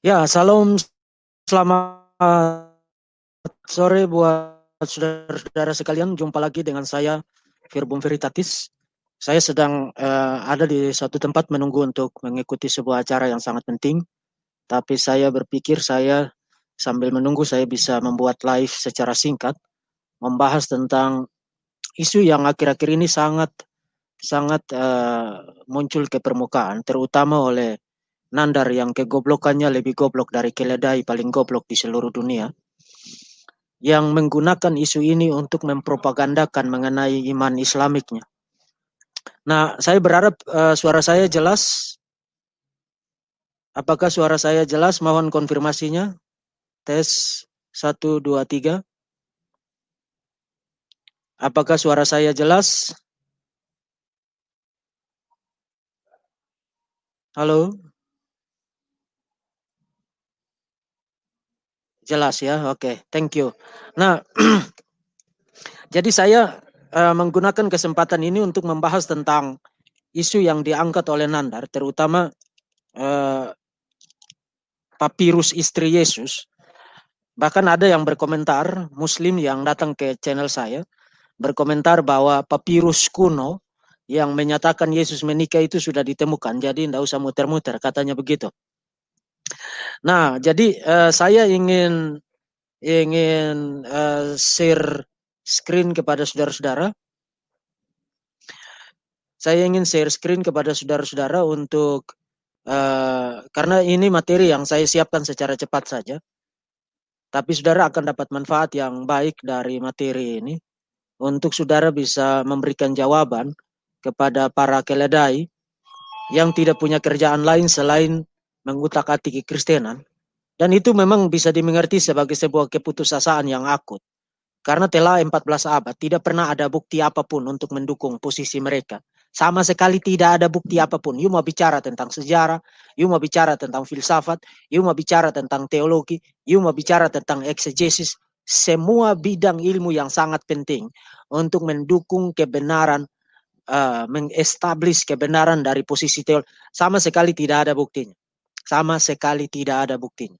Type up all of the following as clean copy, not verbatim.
Ya, salam selamat sore buat saudara-saudara sekalian. Jumpa lagi dengan saya, Virbun Veritatis. Saya sedang ada di suatu tempat menunggu untuk mengikuti sebuah acara yang sangat penting. Tapi saya berpikir saya sambil menunggu saya bisa membuat live secara singkat, membahas tentang isu yang akhir-akhir ini sangat sangat muncul ke permukaan, terutama oleh Nandar yang kegoblokannya lebih goblok dari keledai paling goblok di seluruh dunia, yang menggunakan isu ini untuk mempropagandakan mengenai iman Islamiknya. Nah, saya berharap suara saya jelas. Apakah suara saya jelas? Mohon konfirmasinya. Tes 1, 2, 3. Apakah suara saya jelas? Halo? Jelas ya? Oke, thank you. Nah, jadi saya menggunakan kesempatan ini untuk membahas tentang isu yang diangkat oleh Nandar, terutama eh, papirus istri Yesus. Bahkan ada yang berkomentar, Muslim yang datang ke channel saya, berkomentar bahwa papirus kuno yang menyatakan Yesus menikah itu sudah ditemukan. Jadi tidak usah muter-muter, katanya begitu. Nah, jadi saya ingin share screen kepada saudara-saudara. Saya ingin share screen kepada saudara-saudara untuk karena ini materi yang saya siapkan secara cepat saja. Tapi saudara akan dapat manfaat yang baik dari materi ini untuk saudara bisa memberikan jawaban kepada para keledai yang tidak punya kerjaan lain selain mengutak-atik kekristenan. Dan itu memang bisa dimengerti sebagai sebuah keputusasaan yang akut. Karena telah 14 abad tidak pernah ada bukti apapun untuk mendukung posisi mereka. Sama sekali tidak ada bukti apapun. You mau bicara tentang sejarah, you mau bicara tentang filsafat, you mau bicara tentang teologi, you mau bicara tentang eksegesis, semua bidang ilmu yang sangat penting untuk mendukung kebenaran, mengestablish kebenaran dari posisi teologi. Sama sekali tidak ada buktinya. Sama sekali tidak ada buktinya.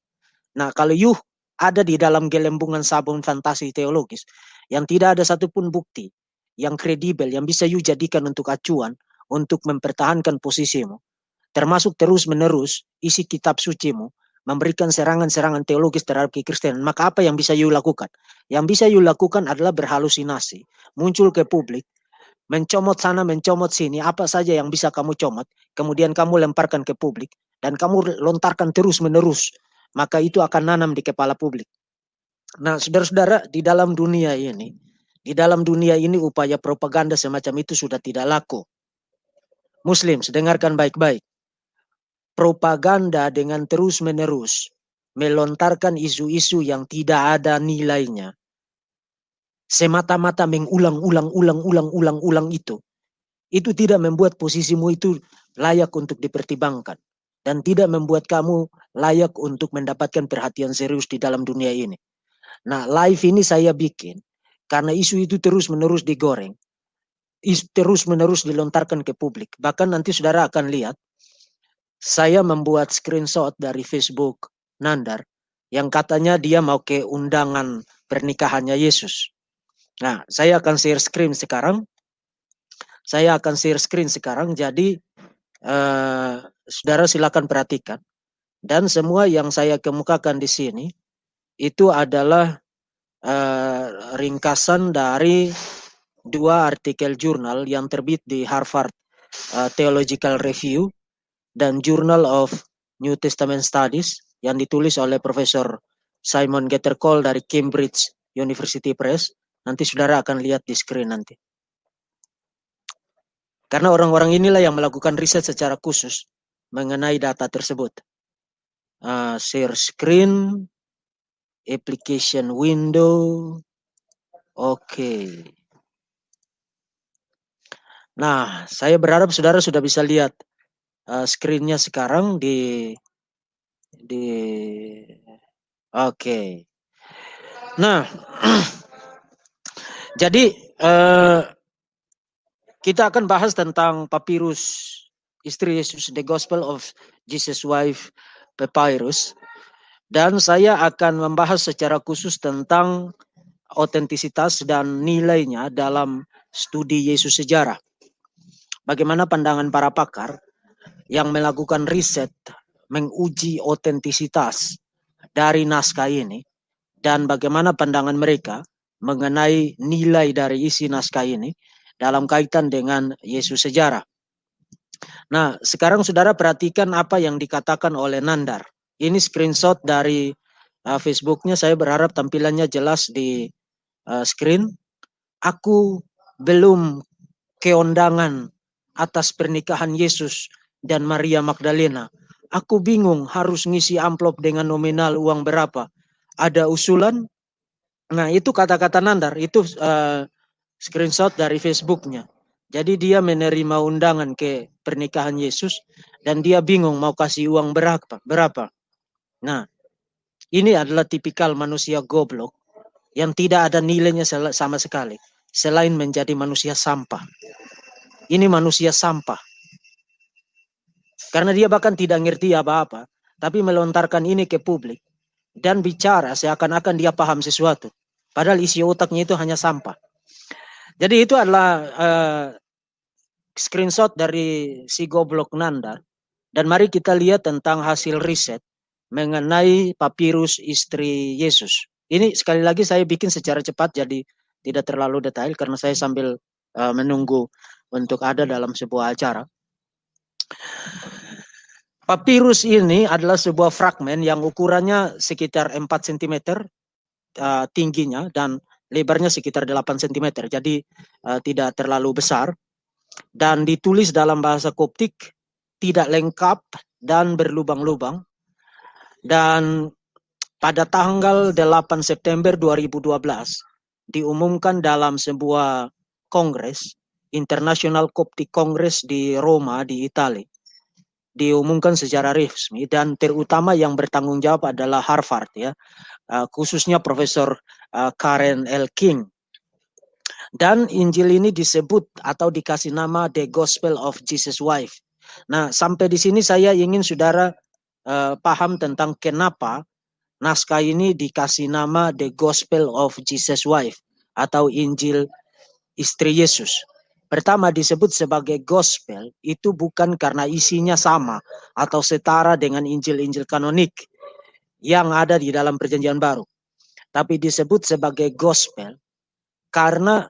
Nah, kalau you ada di dalam gelembungan sabun fantasi teologis yang tidak ada satupun bukti yang kredibel yang bisa you jadikan untuk acuan untuk mempertahankan posisimu, termasuk terus-menerus isi kitab sucimu memberikan serangan-serangan teologis terhadap kekristenan, maka apa yang bisa you lakukan? Yang bisa you lakukan adalah berhalusinasi, muncul ke publik, mencomot sana, mencomot sini, apa saja yang bisa kamu comot, kemudian kamu lemparkan ke publik, dan kamu lontarkan terus-menerus, maka itu akan nanam di kepala publik. Nah, saudara-saudara, di dalam dunia ini upaya propaganda semacam itu sudah tidak laku. Muslim, dengarkan baik-baik. Propaganda dengan terus-menerus melontarkan isu-isu yang tidak ada nilainya, semata-mata mengulang-ulang itu tidak membuat posisimu itu layak untuk dipertimbangkan dan tidak membuat kamu layak untuk mendapatkan perhatian serius di dalam dunia ini. Nah, live ini saya bikin karena isu itu terus-menerus digoreng, terus-menerus dilontarkan ke publik. Bahkan nanti saudara akan lihat, saya membuat screenshot dari Facebook Nandar yang katanya dia mau ke undangan pernikahannya Yesus. Nah, saya akan share screen sekarang. Jadi saudara silakan perhatikan. Dan semua yang saya kemukakan di sini itu adalah ringkasan dari dua artikel jurnal yang terbit di Harvard Theological Review dan Journal of New Testament Studies yang ditulis oleh Profesor Simon Gattercole dari Cambridge University Press. Nanti saudara akan lihat di screen nanti. Karena orang-orang inilah yang melakukan riset secara khusus mengenai data tersebut. Share screen, application window. Oke. Nah, saya berharap saudara sudah bisa lihat screen-nya sekarang di oke. Nah, jadi kita akan bahas tentang papirus istri Yesus, The Gospel of Jesus' Wife Papyrus. Dan saya akan membahas secara khusus tentang otentisitas dan nilainya dalam studi Yesus sejarah. Bagaimana pandangan para pakar yang melakukan riset menguji otentisitas dari naskah ini, dan bagaimana pandangan mereka mengenai nilai dari isi naskah ini dalam kaitan dengan Yesus sejarah. Nah, sekarang saudara perhatikan apa yang dikatakan oleh Nandar. Ini screenshot dari Facebooknya, saya berharap tampilannya jelas di screen. Aku belum keondangan atas pernikahan Yesus dan Maria Magdalena. Aku bingung harus ngisi amplop dengan nominal uang berapa. Ada usulan? Nah, itu kata-kata Nandar, itu screenshot dari Facebooknya. Jadi dia menerima undangan ke pernikahan Yesus dan dia bingung mau kasih uang berapa. Nah, ini adalah tipikal manusia goblok yang tidak ada nilainya sama sekali selain menjadi manusia sampah. Ini manusia sampah. Karena dia bahkan tidak ngerti apa-apa, tapi melontarkan ini ke publik dan bicara seakan-akan dia paham sesuatu. Padahal isi otaknya itu hanya sampah. Jadi itu adalah screenshot dari si goblok Nandar. Dan mari kita lihat tentang hasil riset mengenai papirus istri Yesus. Ini sekali lagi saya bikin secara cepat jadi tidak terlalu detail karena saya sambil menunggu untuk ada dalam sebuah acara. Papirus ini adalah sebuah fragmen yang ukurannya sekitar 4 cm tingginya dan lebarnya sekitar 8 cm. Jadi tidak terlalu besar. Dan ditulis dalam bahasa Koptik, tidak lengkap dan berlubang-lubang. Dan pada tanggal 8 September 2012 diumumkan dalam sebuah kongres, International Coptic Congress di Roma di Italia. Diumumkan secara resmi dan terutama yang bertanggung jawab adalah Harvard ya, khususnya Profesor Karen L. King. Dan Injil ini disebut atau dikasih nama The Gospel of Jesus Wife. Nah, sampai di sini saya ingin saudara paham tentang kenapa naskah ini dikasih nama The Gospel of Jesus Wife atau Injil istri Yesus. Pertama, disebut sebagai gospel itu bukan karena isinya sama atau setara dengan Injil-Injil kanonik yang ada di dalam Perjanjian Baru. Tapi disebut sebagai gospel karena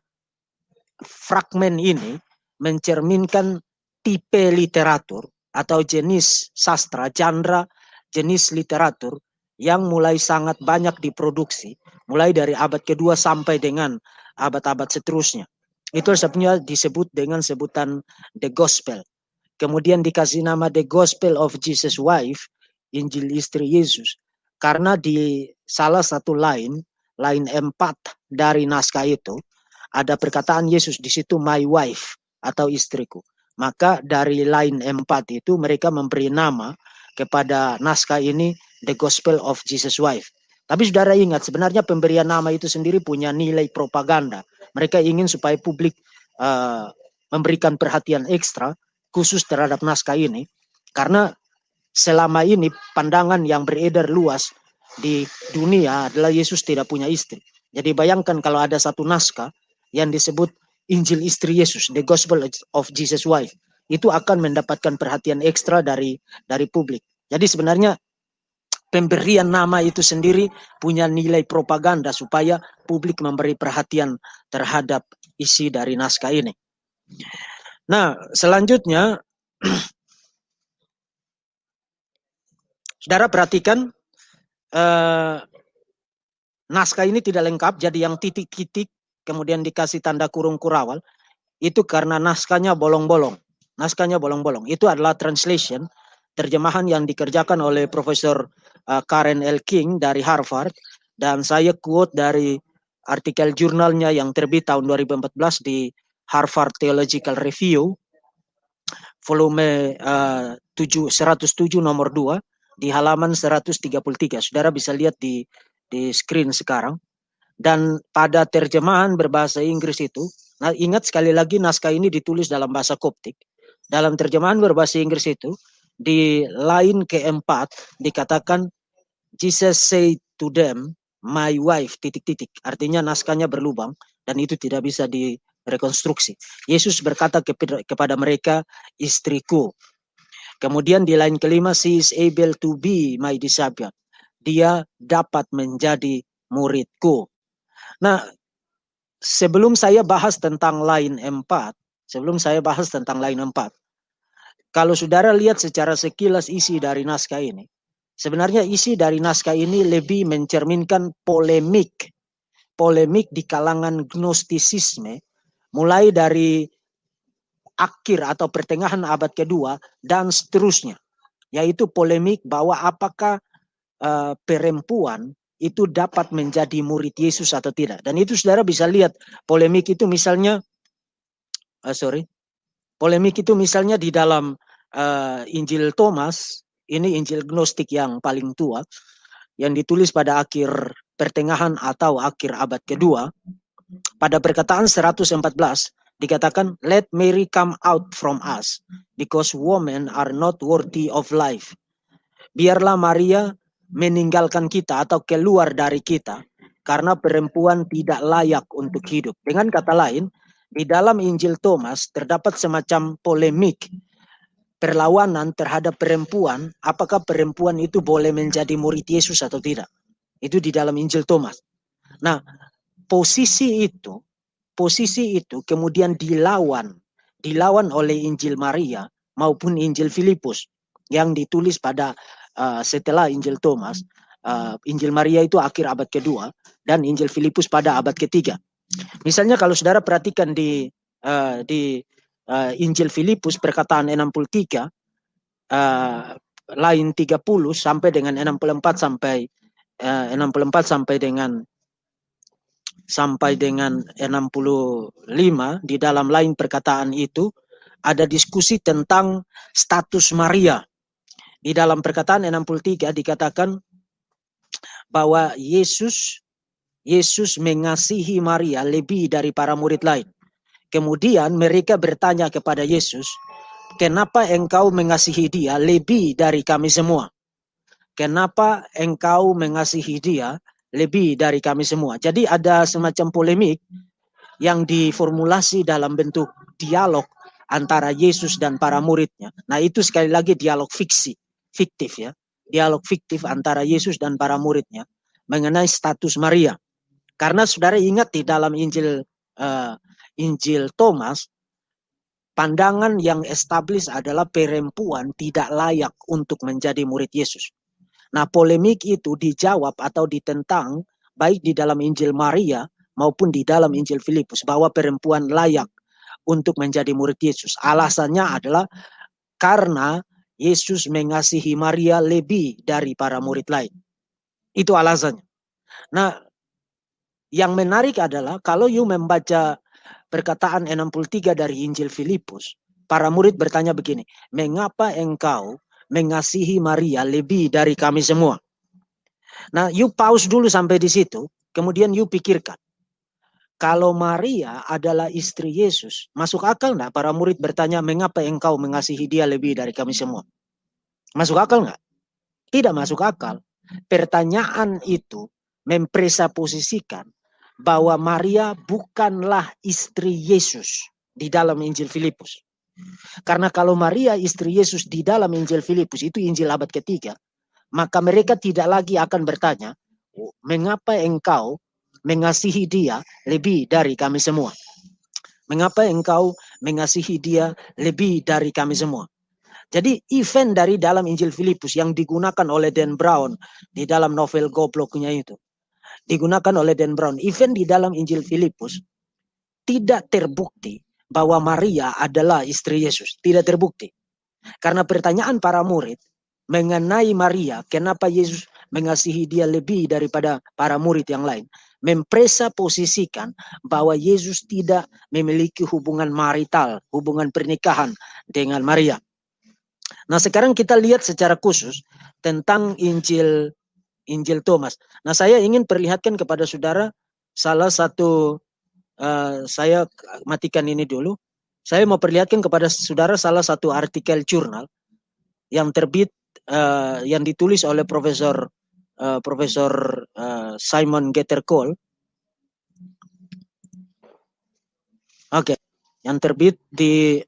fragmen ini mencerminkan tipe literatur atau jenis sastra, genre jenis literatur yang mulai sangat banyak diproduksi, mulai dari abad kedua sampai dengan abad-abad seterusnya. Itu sebabnya disebut dengan sebutan The Gospel. Kemudian dikasih nama The Gospel of Jesus Wife, Injil istri Yesus. Karena di salah satu line 4 dari naskah itu, ada perkataan Yesus di situ, my wife atau istriku. Maka dari line 4 itu mereka memberi nama kepada naskah ini The Gospel of Jesus Wife. Tapi saudara ingat, sebenarnya pemberian nama itu sendiri punya nilai propaganda. Mereka ingin supaya publik memberikan perhatian ekstra khusus terhadap naskah ini. Karena selama ini pandangan yang beredar luas di dunia adalah Yesus tidak punya istri. Jadi bayangkan kalau ada satu naskah yang disebut Injil istri Yesus, The Gospel of Jesus Wife, itu akan mendapatkan perhatian ekstra dari publik. Jadi sebenarnya pemberian nama itu sendiri punya nilai propaganda supaya publik memberi perhatian terhadap isi dari naskah ini. Nah, selanjutnya saudara perhatikan naskah ini tidak lengkap, jadi yang titik-titik kemudian dikasih tanda kurung kurawal itu karena naskahnya bolong-bolong. Naskahnya bolong-bolong. Itu adalah translation, terjemahan yang dikerjakan oleh Profesor Karen L. King dari Harvard. Dan saya quote dari artikel jurnalnya yang terbit tahun 2014 di Harvard Theological Review, volume 107 nomor 2, di halaman 133. Saudara bisa lihat di screen sekarang. Dan pada terjemahan berbahasa Inggris itu, nah ingat sekali lagi naskah ini ditulis dalam bahasa Koptik. Dalam terjemahan berbahasa Inggris itu, di line keempat dikatakan Jesus said to them, my wife, titik-titik. Artinya naskahnya berlubang dan itu tidak bisa direkonstruksi. Yesus berkata kepada mereka, istriku. Kemudian di line kelima, she is able to be my disciple. Dia dapat menjadi muridku. Nah, sebelum saya bahas tentang line 4, kalau saudara lihat secara sekilas isi dari naskah ini, sebenarnya isi dari naskah ini lebih mencerminkan polemik di kalangan gnostisisme, mulai dari akhir atau pertengahan abad kedua dan seterusnya, yaitu polemik bahwa apakah perempuan itu dapat menjadi murid Yesus atau tidak. Dan itu saudara bisa lihat polemik itu misalnya, polemik itu misalnya di dalam Injil Thomas, ini Injil Gnostik yang paling tua, yang ditulis pada akhir pertengahan atau akhir abad kedua, pada perkataan 114 dikatakan, let Mary come out from us, because women are not worthy of life. Biarlah Maria meninggalkan kita atau keluar dari kita, karena perempuan tidak layak untuk hidup. Dengan kata lain, di dalam Injil Thomas terdapat semacam polemik, perlawanan terhadap perempuan, apakah perempuan itu boleh menjadi murid Yesus atau tidak. Itu di dalam Injil Thomas. Nah, posisi itu kemudian dilawan oleh Injil Maria maupun Injil Filipus yang ditulis pada setelah Injil Thomas. Injil Maria itu akhir abad kedua dan Injil Filipus pada abad ketiga. Misalnya kalau saudara perhatikan di Injil Filipus perkataan 63 line 30 sampai dengan 64 sampai dengan 65, di dalam lain perkataan itu ada diskusi tentang status Maria. Di dalam perkataan 63 dikatakan bahwa Yesus mengasihi Maria lebih dari para murid lain. Kemudian mereka bertanya kepada Yesus, kenapa engkau mengasihi dia lebih dari kami semua? Kenapa engkau mengasihi dia lebih dari kami semua? Jadi ada semacam polemik yang diformulasi dalam bentuk dialog antara Yesus dan para muridnya. Nah, itu sekali lagi dialog fiktif ya. Dialog fiktif antara Yesus dan para muridnya mengenai status Maria. Karena saudara ingat di dalam Injil Thomas, pandangan yang establis adalah perempuan tidak layak untuk menjadi murid Yesus. Nah, polemik itu dijawab atau ditentang baik di dalam Injil Maria maupun di dalam Injil Filipus bahwa perempuan layak untuk menjadi murid Yesus. Alasannya adalah karena Yesus mengasihi Maria lebih dari para murid lain. Itu alasannya. Nah, yang menarik adalah kalau you membaca perkataan 63 dari Injil Filipus, para murid bertanya begini, mengapa engkau mengasihi Maria lebih dari kami semua? Nah, you pause dulu sampai di situ, kemudian you pikirkan. Kalau Maria adalah istri Yesus, masuk akal enggak para murid bertanya, mengapa engkau mengasihi dia lebih dari kami semua? Masuk akal enggak? Tidak masuk akal. Pertanyaan itu mempresuposisikan bahwa Maria bukanlah istri Yesus di dalam Injil Filipus. Karena kalau Maria istri Yesus di dalam Injil Filipus, itu Injil abad ketiga, maka mereka tidak lagi akan bertanya, mengapa engkau mengasihi dia lebih dari kami semua? Mengapa engkau mengasihi dia lebih dari kami semua? Jadi event dari dalam Injil Filipus yang digunakan oleh Dan Brown di dalam novel Gobloknya itu, digunakan oleh Dan Brown, event di dalam Injil Filipus tidak terbukti bahwa Maria adalah istri Yesus. Tidak terbukti. Karena pertanyaan para murid mengenai Maria, kenapa Yesus mengasihi dia lebih daripada para murid yang lain, mempresuposisikan bahwa Yesus tidak memiliki hubungan marital, hubungan pernikahan dengan Maria. Nah, sekarang kita lihat secara khusus tentang Injil Thomas. Nah, saya ingin perlihatkan kepada saudara salah satu, saya matikan ini dulu. Saya mau perlihatkan kepada saudara salah satu artikel jurnal yang terbit, yang ditulis oleh Profesor Profesor Simon Gattercole. Oke, yang terbit di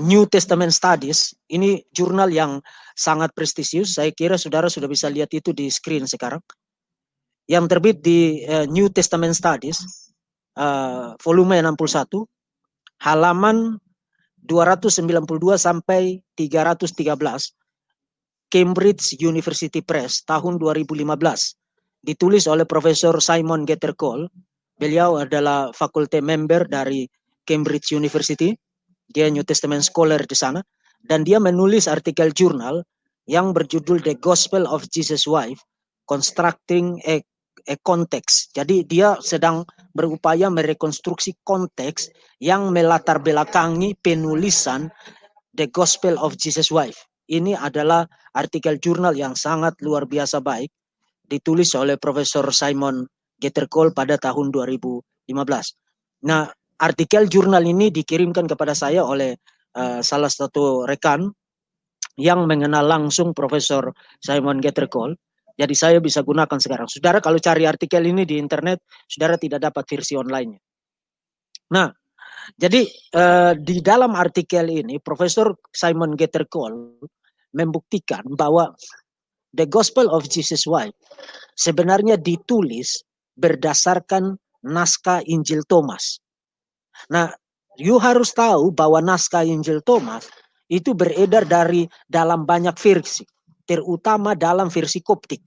New Testament Studies. Ini jurnal yang sangat prestisius. Saya kira saudara sudah bisa lihat itu di screen sekarang. Yang terbit di New Testament Studies, volume 61, halaman 292 sampai 313, Cambridge University Press, tahun 2015. Ditulis oleh Profesor Simon Gattercole. Beliau adalah faculty member dari Cambridge University. Dia New Testament scholar di sana. Dan dia menulis artikel jurnal yang berjudul The Gospel of Jesus' Wife, Constructing a Context. Jadi dia sedang berupaya merekonstruksi konteks yang melatar belakangi penulisan The Gospel of Jesus' Wife. Ini adalah artikel jurnal yang sangat luar biasa baik, ditulis oleh Profesor Simon Gattercole pada tahun 2015. Nah, artikel jurnal ini dikirimkan kepada saya oleh salah satu rekan yang mengenal langsung Profesor Simon Gattercole. Jadi saya bisa gunakan sekarang. Saudara kalau cari artikel ini di internet, saudara tidak dapat versi online-nya. Nah, jadi di dalam artikel ini Profesor Simon Gattercole membuktikan bahwa The Gospel of Jesus' Wife sebenarnya ditulis berdasarkan naskah Injil Thomas. Nah, you harus tahu bahwa naskah Injil Thomas itu beredar dari dalam banyak versi, terutama dalam versi Koptik.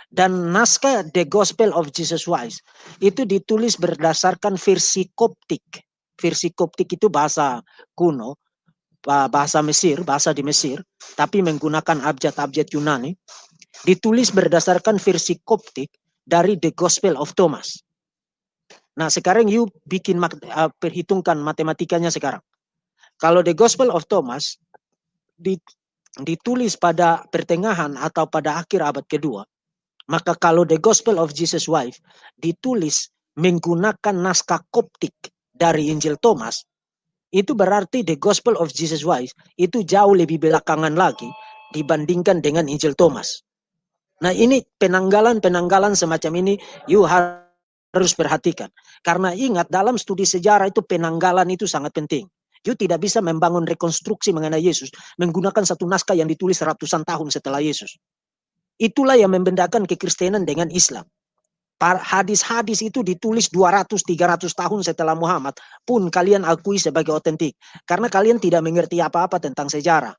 Dan naskah The Gospel of Jesus Christ itu ditulis berdasarkan versi Koptik. Versi Koptik itu bahasa kuno, bahasa Mesir, bahasa di Mesir, tapi menggunakan abjad-abjad Yunani. Ditulis berdasarkan versi Koptik dari The Gospel of Thomas. Nah, sekarang you bikin perhitungkan matematikanya sekarang. Kalau The Gospel of Thomas ditulis pada pertengahan atau pada akhir abad kedua, maka kalau The Gospel of Jesus' Wife ditulis menggunakan naskah Koptik dari Injil Thomas, itu berarti The Gospel of Jesus' Wife itu jauh lebih belakangan lagi dibandingkan dengan Injil Thomas. Nah, ini penanggalan semacam ini you harus perhatikan. Karena ingat dalam studi sejarah itu penanggalan itu sangat penting. You tidak bisa membangun rekonstruksi mengenai Yesus menggunakan satu naskah yang ditulis ratusan tahun setelah Yesus. Itulah yang membedakan kekristenan dengan Islam. Hadis-hadis itu ditulis 200-300 tahun setelah Muhammad pun kalian akui sebagai otentik. Karena kalian tidak mengerti apa-apa tentang sejarah.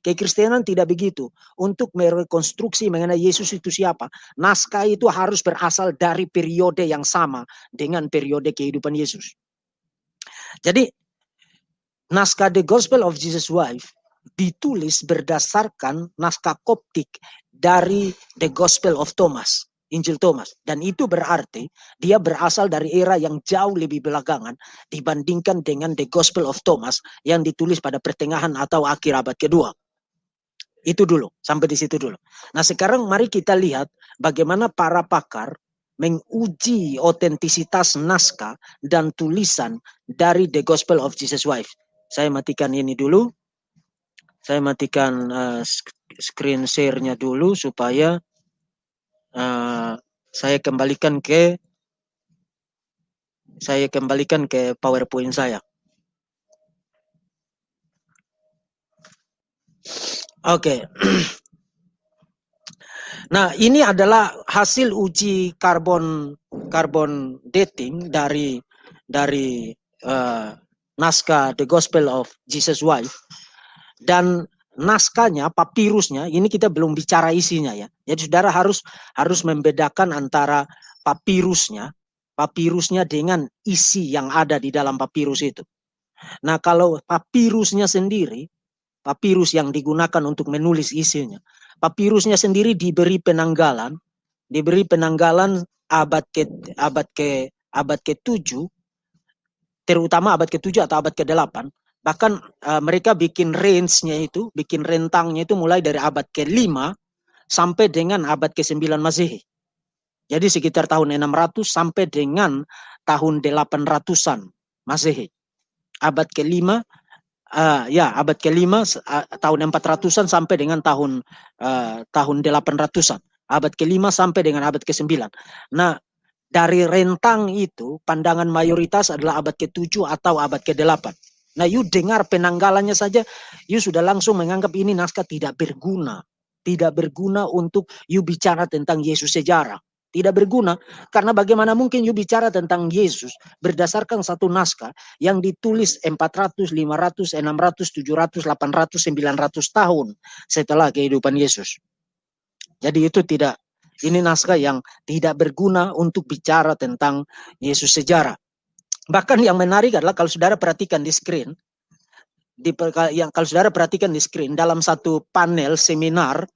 Kekristenan tidak begitu. Untuk merekonstruksi mengenai Yesus itu siapa, naskah itu harus berasal dari periode yang sama dengan periode kehidupan Yesus. Jadi naskah The Gospel of Jesus' Wife ditulis berdasarkan naskah Koptik dari The Gospel of Thomas, Injil Thomas. Dan itu berarti dia berasal dari era yang jauh lebih belakangan dibandingkan dengan The Gospel of Thomas yang ditulis pada pertengahan atau akhir abad kedua. Itu dulu, sampai di situ dulu. Nah, sekarang mari kita lihat bagaimana para pakar menguji otentisitas naskah dan tulisan dari The Gospel of Jesus' Wife. Saya matikan ini dulu. Saya matikan screen share-nya dulu supaya saya kembalikan ke PowerPoint saya. Oke. Nah, ini adalah hasil uji karbon dating dari naskah The Gospel of Jesus' Wife. Dan naskahnya, papirusnya, ini kita belum bicara isinya ya. Jadi saudara harus membedakan antara papirusnya dengan isi yang ada di dalam papirus itu. Nah, kalau papirusnya sendiri, papirus yang digunakan untuk menulis isinya, papirusnya sendiri diberi penanggalan abad ke-7, terutama abad ke-7 atau abad ke-8. Bahkan mereka bikin rentangnya itu mulai dari abad ke-5 sampai dengan abad ke-9 Masehi. Jadi sekitar tahun 600 sampai dengan tahun 800-an Masehi. Abad ke-5 Ya, abad ke-5 tahun 400-an sampai dengan tahun 800-an. Abad ke-5 sampai dengan abad ke-9. Nah, dari rentang itu pandangan mayoritas adalah abad ke-7 atau abad ke-8. Nah, you dengar penanggalannya saja, you sudah langsung menganggap ini naskah tidak berguna. Tidak berguna untuk you bicara tentang Yesus sejarah. Tidak berguna, karena bagaimana mungkin you bicara tentang Yesus berdasarkan satu naskah yang ditulis 400, 500, 600, 700, 800, 900 tahun setelah kehidupan Yesus. Jadi itu tidak, ini naskah yang tidak berguna untuk bicara tentang Yesus sejarah. Bahkan yang menarik adalah kalau saudara perhatikan di screen, kalau saudara perhatikan di screen dalam satu panel seminar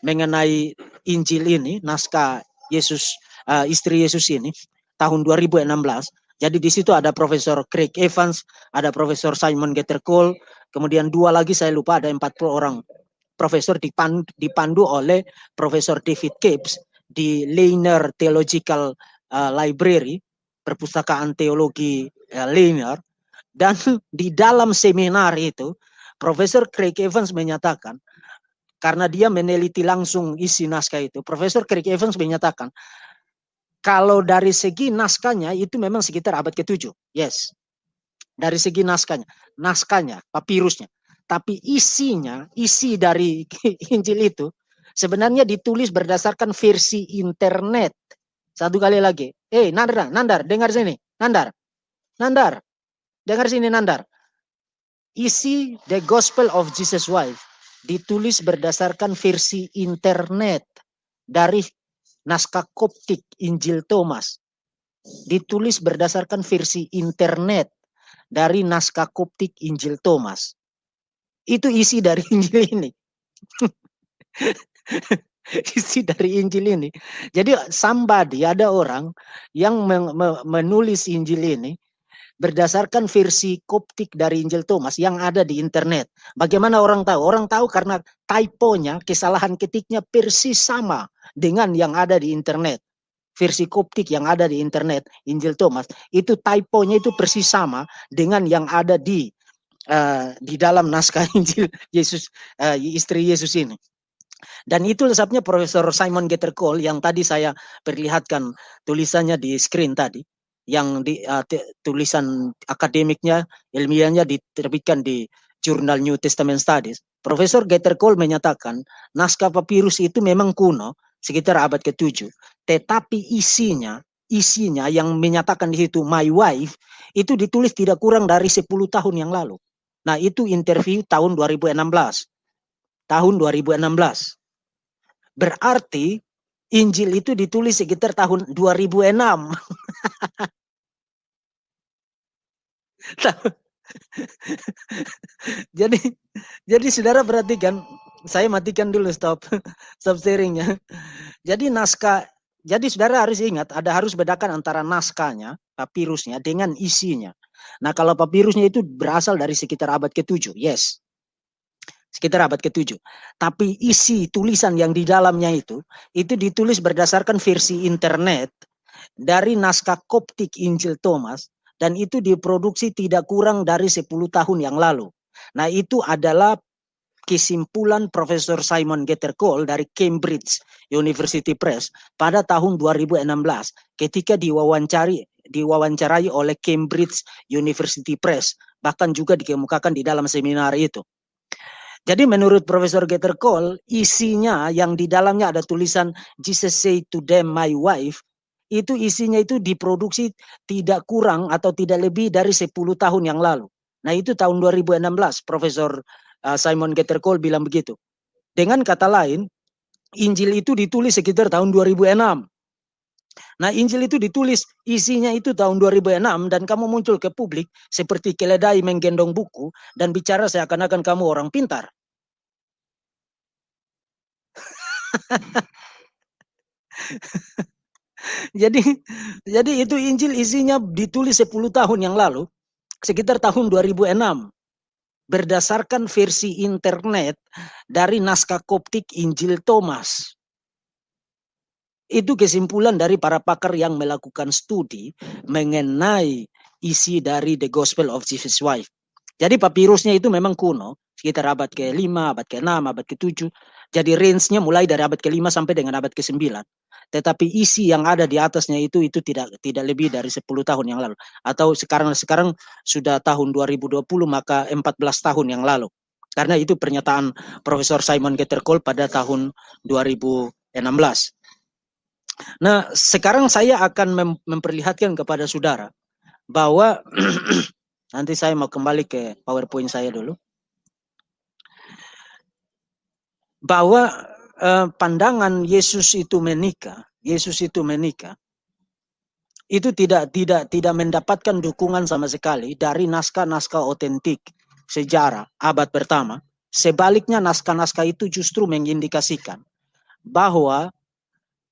mengenai Injil ini, naskah Yesus, istri Yesus ini, tahun 2016. Jadi di situ ada Profesor Craig Evans, ada Profesor Simon Gattercole, kemudian dua lagi saya lupa, ada 40 orang profesor dipandu oleh Profesor David Capes di Lanier Theological Library, perpustakaan teologi Lanier. Dan di dalam seminar itu, Profesor Craig Evans menyatakan, karena dia meneliti langsung isi naskah itu, Profesor Craig Evans menyatakan, kalau dari segi naskahnya itu memang sekitar abad ke-7. Yes. Dari segi naskahnya, papirusnya. Tapi isinya, isi dari Injil itu, sebenarnya ditulis berdasarkan versi internet. Satu kali lagi. Nandar, dengar sini. Nandar, dengar sini Nandar. Isi The Gospel of Jesus Wife ditulis berdasarkan versi internet dari naskah Koptik Injil Thomas. Ditulis berdasarkan versi internet dari naskah Koptik Injil Thomas. Itu isi dari Injil ini. Isi dari Injil ini. Jadi ada orang yang menulis Injil ini berdasarkan versi Koptik dari Injil Thomas yang ada di internet. Bagaimana orang tahu? Orang tahu karena typonya, kesalahan ketiknya persis sama dengan yang ada di internet. Versi Koptik yang ada di internet, Injil Thomas, itu typonya itu persis sama dengan yang ada di dalam naskah Injil Yesus, istri Yesus ini. Dan itu sebabnya Profesor Simon Gattercole yang tadi saya perlihatkan tulisannya di screen tadi, yang di tulisan akademiknya, ilmiahnya diterbitkan di Jurnal New Testament Studies. Profesor Gattercole menyatakan naskah papirus itu memang kuno, sekitar abad ke-7, tetapi isinya yang menyatakan di situ my wife itu ditulis tidak kurang dari 10 tahun yang lalu. Nah, itu interview tahun 2016. Tahun 2016. Berarti Injil itu ditulis sekitar tahun 2006. jadi saudara perhatikan, saya matikan dulu stop sharingnya. Jadi jadi saudara harus ingat, harus bedakan antara naskahnya, papirusnya dengan isinya. Nah, kalau papirusnya itu berasal dari sekitar abad ke-7, yes. Sekitar abad ke-7. Tapi isi tulisan yang di dalamnya itu ditulis berdasarkan versi internet dari naskah Koptik Injil Thomas, dan itu diproduksi tidak kurang dari 10 tahun yang lalu. Nah, itu adalah kesimpulan Profesor Simon Gattercole dari Cambridge University Press pada tahun 2016 ketika diwawancarai oleh Cambridge University Press, bahkan juga dikemukakan di dalam seminar itu. Jadi menurut Profesor Gattercole, isinya yang di dalamnya ada tulisan Jesus say to them my wife, itu isinya itu diproduksi tidak kurang atau tidak lebih dari 10 tahun yang lalu. Nah, itu tahun 2016 Profesor Simon Gattercole bilang begitu. Dengan kata lain, Injil itu ditulis sekitar tahun 2006. Nah, Injil itu ditulis isinya itu tahun 2006 dan kamu muncul ke publik seperti keledai menggendong buku dan bicara seakan-akan kamu orang pintar. jadi itu Injil isinya ditulis 10 tahun yang lalu, sekitar tahun 2006. Berdasarkan versi internet dari naskah Koptik Injil Thomas. Itu kesimpulan dari para pakar yang melakukan studi mengenai isi dari The Gospel of Jesus Wife. Jadi papirusnya itu memang kuno, sekitar abad ke-5, abad ke-6, abad ke-7. Jadi range-nya mulai dari abad ke-5 sampai dengan abad ke-9. Tetapi isi yang ada di atasnya itu tidak lebih dari 10 tahun yang lalu. Atau sekarang sudah tahun 2020, maka 14 tahun yang lalu. Karena itu pernyataan Profesor Simon Getterkohl pada tahun 2016. Nah, sekarang saya akan memperlihatkan kepada saudara bahwa nanti saya mau kembali ke PowerPoint saya dulu. Bahwa pandangan Yesus itu menikah itu tidak mendapatkan dukungan sama sekali dari naskah-naskah otentik sejarah abad pertama. Sebaliknya naskah-naskah itu justru mengindikasikan bahwa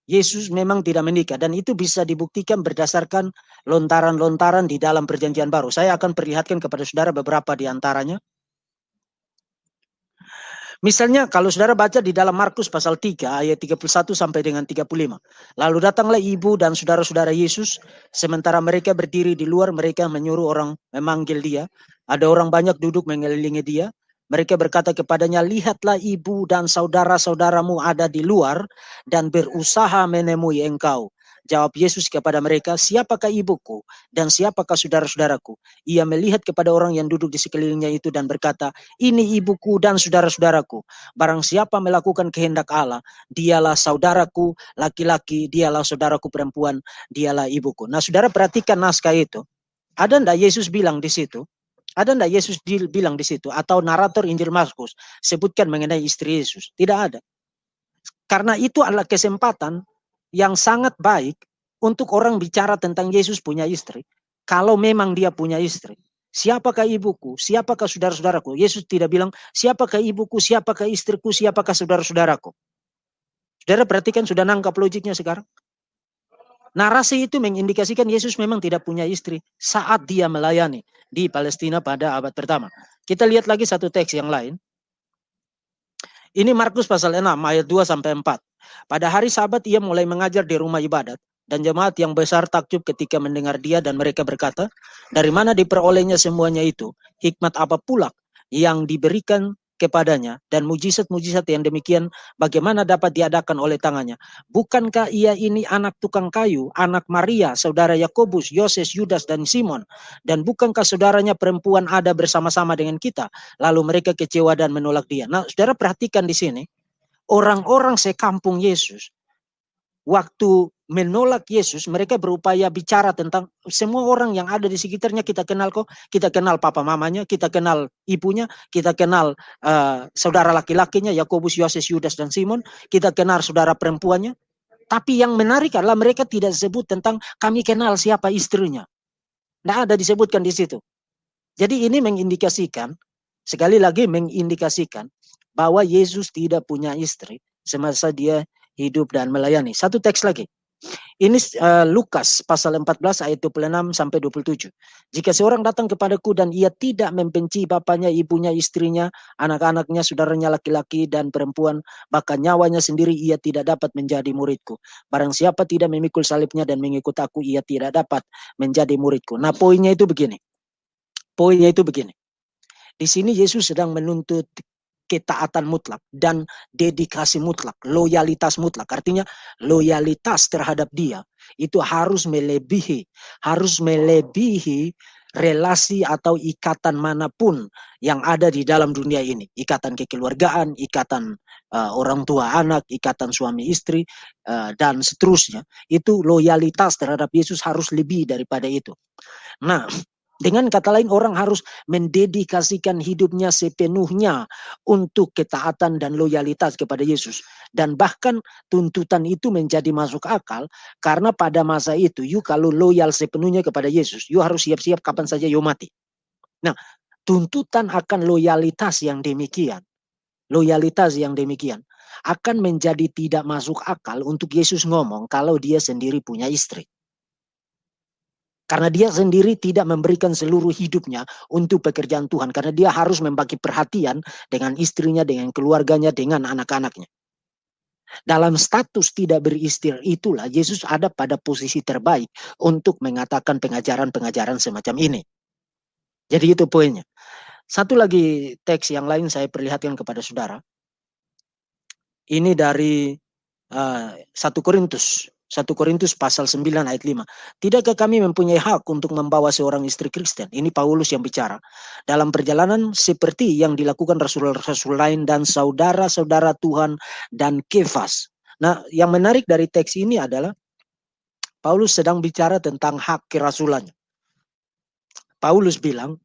Yesus memang tidak menikah, dan itu bisa dibuktikan berdasarkan lontaran-lontaran di dalam Perjanjian Baru. Saya akan perlihatkan kepada saudara beberapa di antaranya. Misalnya kalau saudara baca di dalam Markus pasal 3 ayat 31 sampai dengan 35. Lalu datanglah ibu dan saudara-saudara Yesus, sementara mereka berdiri di luar, mereka menyuruh orang memanggil dia. Ada orang banyak duduk mengelilingi dia. Mereka berkata kepadanya, lihatlah ibu dan saudara-saudaramu ada di luar dan berusaha menemui engkau. Jawab Yesus kepada mereka, siapakah ibuku dan siapakah saudara-saudaraku? Ia melihat kepada orang yang duduk di sekelilingnya itu dan berkata, ini ibuku dan saudara-saudaraku. Barang siapa melakukan kehendak Allah, dialah saudaraku laki-laki, dialah saudaraku perempuan, dialah ibuku. Nah, saudara perhatikan naskah itu. Ada enggak Yesus bilang di situ? Ada enggak Yesus bilang di situ? Atau narator Injil Markus sebutkan mengenai istri Yesus? Tidak ada. Karena itu adalah kesempatan yang sangat baik untuk orang bicara tentang Yesus punya istri. Kalau memang dia punya istri. Siapakah ibuku? Siapakah saudara-saudaraku? Yesus tidak bilang, siapakah ibuku? Siapakah istriku? Siapakah saudara-saudaraku? Saudara perhatikan, sudah nangkap logiknya sekarang? Narasi itu mengindikasikan Yesus memang tidak punya istri saat dia melayani di Palestina pada abad pertama. Kita lihat lagi satu teks yang lain. Ini Markus pasal 6 ayat 2 sampai 4. Pada hari Sabat ia mulai mengajar di rumah ibadat, dan jemaat yang besar takjub ketika mendengar dia, dan mereka berkata, dari mana diperolehnya semuanya itu? Hikmat apa pula yang diberikan kepadanya, dan mujizat-mujizat yang demikian bagaimana dapat diadakan oleh tangannya? Bukankah ia ini anak tukang kayu, anak Maria, saudara Yakobus, Yoses, Yudas, dan Simon? Dan bukankah saudaranya perempuan ada bersama-sama dengan kita? Lalu mereka kecewa dan menolak dia. Nah, saudara perhatikan di sini, orang-orang sekampung Yesus waktu menolak Yesus, mereka berupaya bicara tentang semua orang yang ada di sekitarnya. Kita kenal kok, kita kenal papa mamanya, kita kenal ibunya, kita kenal saudara laki-lakinya, Yakobus, Yoses, Yudas, dan Simon, kita kenal saudara perempuannya. Tapi yang menarik adalah mereka tidak sebut tentang kami kenal siapa istrinya. Tidak ada disebutkan di situ. Jadi ini mengindikasikan, sekali lagi mengindikasikan bahwa Yesus tidak punya istri semasa dia hidup dan melayani. Satu teks lagi. Ini Lukas pasal 14 ayat 26 sampai 27. Jika seorang datang kepadaku dan ia tidak membenci bapaknya, ibunya, istrinya, anak-anaknya, saudaranya laki-laki dan perempuan, bahkan nyawanya sendiri, ia tidak dapat menjadi muridku. Barang siapa tidak memikul salibnya dan mengikut aku, ia tidak dapat menjadi muridku. Nah, poinnya itu begini. Di sini Yesus sedang menuntut ketaatan mutlak dan dedikasi mutlak, loyalitas mutlak. Artinya loyalitas terhadap dia itu harus melebihi relasi atau ikatan manapun yang ada di dalam dunia ini. Ikatan kekeluargaan, ikatan orang tua anak, ikatan suami istri, dan seterusnya. Itu loyalitas terhadap Yesus harus lebih daripada itu. Nah, dengan kata lain, orang harus mendedikasikan hidupnya sepenuhnya untuk ketaatan dan loyalitas kepada Yesus. Dan bahkan tuntutan itu menjadi masuk akal, karena pada masa itu, you kalau loyal sepenuhnya kepada Yesus, you harus siap-siap kapan saja you mati. Nah, tuntutan akan loyalitas yang demikian akan menjadi tidak masuk akal untuk Yesus ngomong kalau dia sendiri punya istri. Karena dia sendiri tidak memberikan seluruh hidupnya untuk pekerjaan Tuhan. Karena dia harus membagi perhatian dengan istrinya, dengan keluarganya, dengan anak-anaknya. Dalam status tidak beristri itulah Yesus ada pada posisi terbaik untuk mengatakan pengajaran-pengajaran semacam ini. Jadi itu poinnya. Satu lagi teks yang lain saya perlihatkan kepada saudara. Ini dari 1 Korintus. 1 Korintus pasal 9 ayat 5. Tidakkah kami mempunyai hak untuk membawa seorang istri Kristen? Ini Paulus yang bicara. Dalam perjalanan seperti yang dilakukan rasul-rasul lain dan saudara-saudara Tuhan dan Kefas. Nah, yang menarik dari teks ini adalah Paulus sedang bicara tentang hak kerasulannya. Paulus bilang,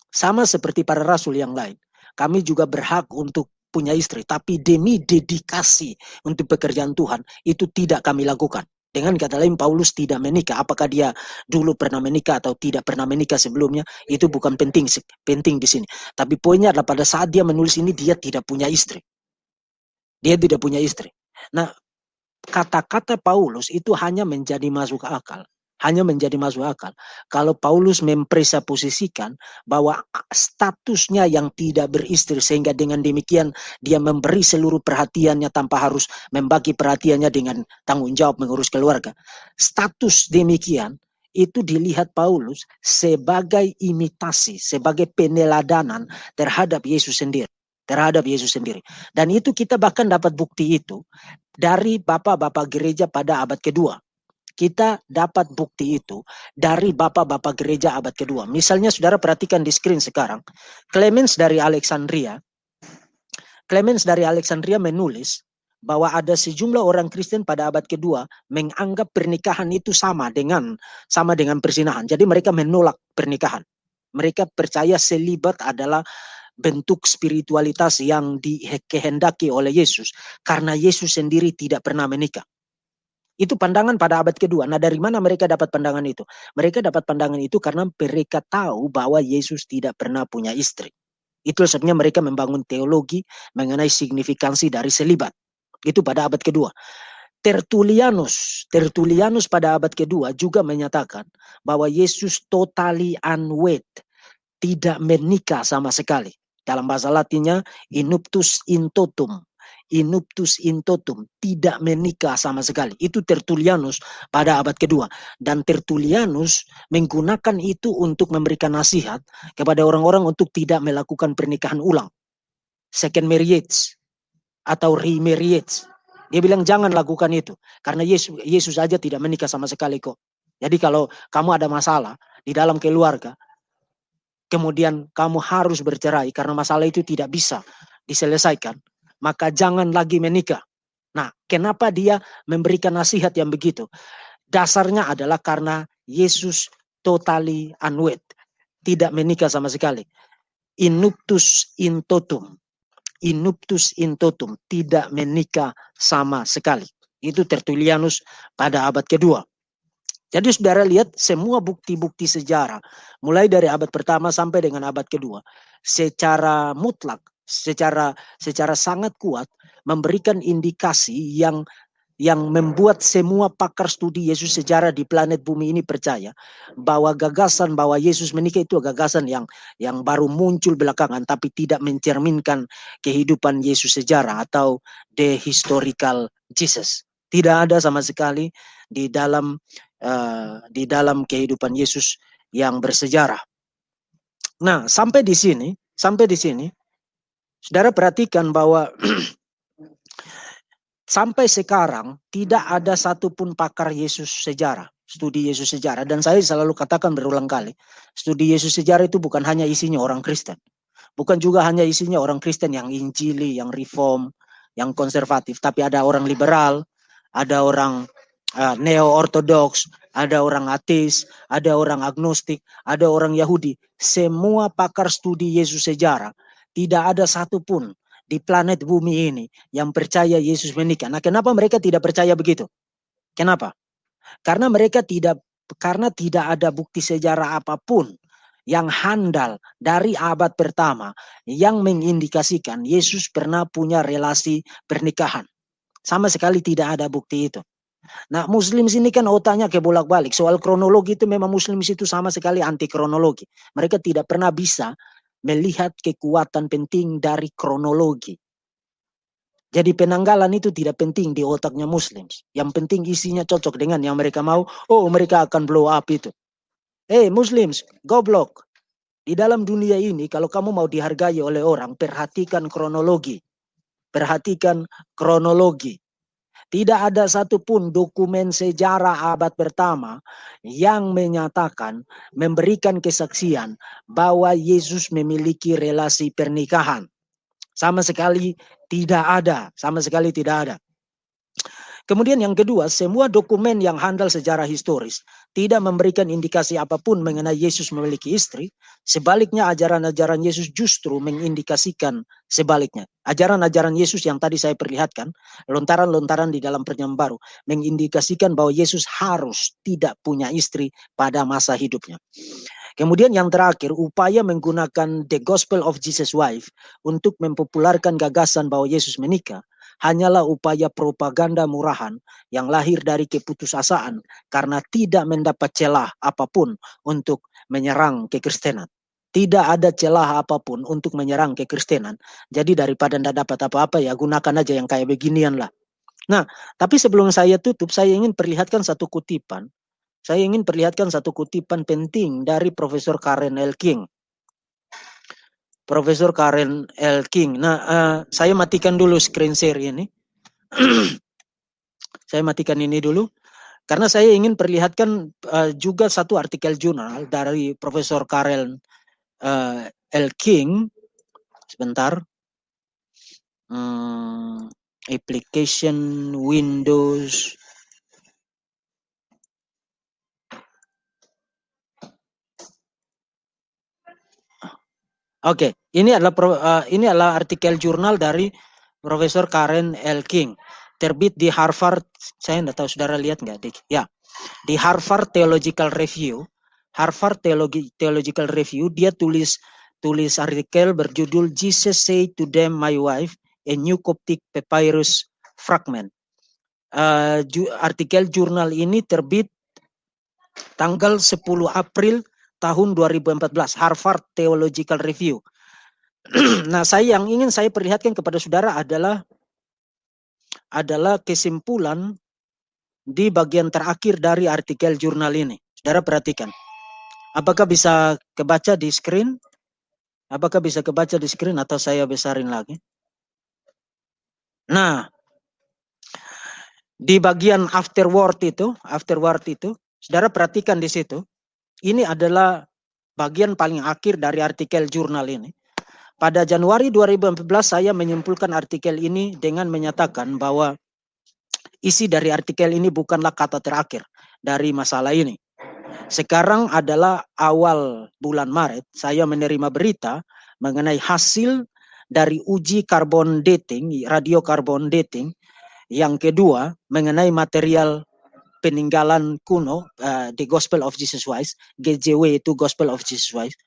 sama seperti para rasul yang lain, kami juga berhak untuk punya istri, tapi demi dedikasi untuk pekerjaan Tuhan, itu tidak kami lakukan. Dengan kata lain, Paulus tidak menikah. Apakah dia dulu pernah menikah atau tidak pernah menikah sebelumnya, itu bukan penting di sini. Tapi poinnya adalah pada saat dia menulis ini, dia tidak punya istri. Dia tidak punya istri. Nah, kata-kata Paulus itu hanya menjadi masuk akal. Hanya menjadi masuk akal. Kalau Paulus mempresupposisikan bahwa statusnya yang tidak beristri, sehingga dengan demikian dia memberi seluruh perhatiannya tanpa harus membagi perhatiannya dengan tanggung jawab mengurus keluarga. Status demikian itu dilihat Paulus sebagai imitasi, sebagai peneladanan terhadap Yesus sendiri. Dan itu kita bahkan dapat bukti itu dari bapak-bapak gereja pada abad kedua. Kita dapat bukti itu dari bapak-bapak gereja abad kedua. Misalnya saudara perhatikan di screen sekarang. Clemens dari Alexandria menulis bahwa ada sejumlah orang Kristen pada abad kedua menganggap pernikahan itu sama dengan perzinahan. Jadi mereka menolak pernikahan. Mereka percaya selibat adalah bentuk spiritualitas yang dikehendaki oleh Yesus. Karena Yesus sendiri tidak pernah menikah. Itu pandangan pada abad kedua. Nah, dari mana mereka dapat pandangan itu? Mereka dapat pandangan itu karena mereka tahu bahwa Yesus tidak pernah punya istri. Itu sebabnya mereka membangun teologi mengenai signifikansi dari selibat. Itu pada abad kedua. Tertullianus pada abad kedua juga menyatakan bahwa Yesus totally unwed, tidak menikah sama sekali. Dalam bahasa Latinnya, inuptus in totum, tidak menikah sama sekali. Itu Tertullianus pada abad kedua. Dan Tertullianus menggunakan itu untuk memberikan nasihat kepada orang-orang untuk tidak melakukan pernikahan ulang, second marriage atau remarriage. Dia bilang jangan lakukan itu, karena Yesus aja tidak menikah sama sekali kok. Jadi kalau kamu ada masalah di dalam keluarga, kemudian kamu harus bercerai karena masalah itu tidak bisa diselesaikan, maka jangan lagi menikah. Nah, kenapa dia memberikan nasihat yang begitu? Dasarnya adalah karena Yesus totally unwed, tidak menikah sama sekali. Inuptus in totum, tidak menikah sama sekali. Itu Tertullianus pada abad kedua. Jadi saudara lihat semua bukti-bukti sejarah, mulai dari abad pertama sampai dengan abad kedua, secara mutlak, secara sangat kuat memberikan indikasi yang membuat semua pakar studi Yesus sejarah di planet bumi ini percaya bahwa gagasan bahwa Yesus menikah itu gagasan yang baru muncul belakangan, tapi tidak mencerminkan kehidupan Yesus sejarah atau the historical Jesus. Tidak ada sama sekali di dalam kehidupan Yesus yang bersejarah. Nah, sampai di sini, saudara perhatikan bahwa sampai sekarang tidak ada satupun pakar Yesus sejarah, studi Yesus sejarah. Dan saya selalu katakan berulang kali, studi Yesus sejarah itu bukan hanya isinya orang Kristen. Bukan juga hanya isinya orang Kristen yang Injili, yang reform, yang konservatif. Tapi ada orang liberal, ada orang neo-ortodoks, ada orang ateis, ada orang agnostik, ada orang Yahudi. Semua pakar studi Yesus sejarah, tidak ada satupun di planet bumi ini yang percaya Yesus menikah. Nah, kenapa mereka tidak percaya begitu? Kenapa? Karena tidak ada bukti sejarah apapun yang handal dari abad pertama yang mengindikasikan Yesus pernah punya relasi pernikahan. Sama sekali tidak ada bukti itu. Nah, Muslim sini kan otaknya kebolak-balik. Soal kronologi itu memang Muslim itu sama sekali anti kronologi. Mereka tidak pernah bisa melihat kekuatan penting dari kronologi. Jadi penanggalan itu tidak penting di otaknya Muslim. Yang penting isinya cocok dengan yang mereka mau. Oh, mereka akan blow up itu. Muslims, goblok. Di dalam dunia ini, kalau kamu mau dihargai oleh orang, perhatikan kronologi. Perhatikan kronologi. Tidak ada satupun dokumen sejarah abad pertama yang menyatakan, memberikan kesaksian bahwa Yesus memiliki relasi pernikahan. Sama sekali tidak ada. Sama sekali tidak ada. Kemudian yang kedua, semua dokumen yang handal sejarah historis tidak memberikan indikasi apapun mengenai Yesus memiliki istri. Sebaliknya ajaran-ajaran Yesus justru mengindikasikan sebaliknya. Ajaran-ajaran Yesus yang tadi saya perlihatkan, lontaran-lontaran di dalam Perjanjian Baru, mengindikasikan bahwa Yesus harus tidak punya istri pada masa hidupnya. Kemudian yang terakhir, upaya menggunakan The Gospel of Jesus Wife untuk mempopularkan gagasan bahwa Yesus menikah hanyalah upaya propaganda murahan yang lahir dari keputusasaan karena tidak mendapat celah apapun untuk menyerang kekristenan. Tidak ada celah apapun untuk menyerang kekristenan. Jadi daripada tidak dapat apa-apa, ya gunakan aja yang kayak beginian lah. Nah, tapi sebelum saya tutup, saya ingin perlihatkan satu kutipan. Saya ingin perlihatkan satu kutipan penting dari Profesor Karen L. King. Profesor Karen L. King. Nah, saya matikan dulu screen share ini. Saya matikan ini dulu. Karena saya ingin perlihatkan juga satu artikel jurnal dari Profesor Karen L. King. Sebentar. Application Windows. Oke, ini adalah artikel jurnal dari Profesor Karen L. King, terbit di Harvard. Saya tidak tahu saudara lihat nggak, Dik? Ya, di Harvard Theological Review. Harvard Theological Review, dia tulis artikel berjudul Jesus Said to Them, My Wife, a New Coptic Papyrus Fragment. Artikel jurnal ini terbit tanggal 10 April tahun 2014, Harvard Theological Review. Nah, yang ingin saya perlihatkan kepada saudara adalah kesimpulan di bagian terakhir dari artikel jurnal ini. Saudara perhatikan. Apakah bisa kebaca di screen? Apakah bisa kebaca di screen atau saya besarin lagi? Nah, di bagian afterword itu, saudara perhatikan di situ. Ini adalah bagian paling akhir dari artikel jurnal ini. Pada Januari 2014 saya menyimpulkan artikel ini dengan menyatakan bahwa isi dari artikel ini bukanlah kata terakhir dari masalah ini. Sekarang adalah awal bulan Maret, saya menerima berita mengenai hasil dari uji carbon dating, radiokarbon dating, yang kedua mengenai material peninggalan kuno, The Gospel of Jesus Christ, GJW itu Gospel of Jesus Christ,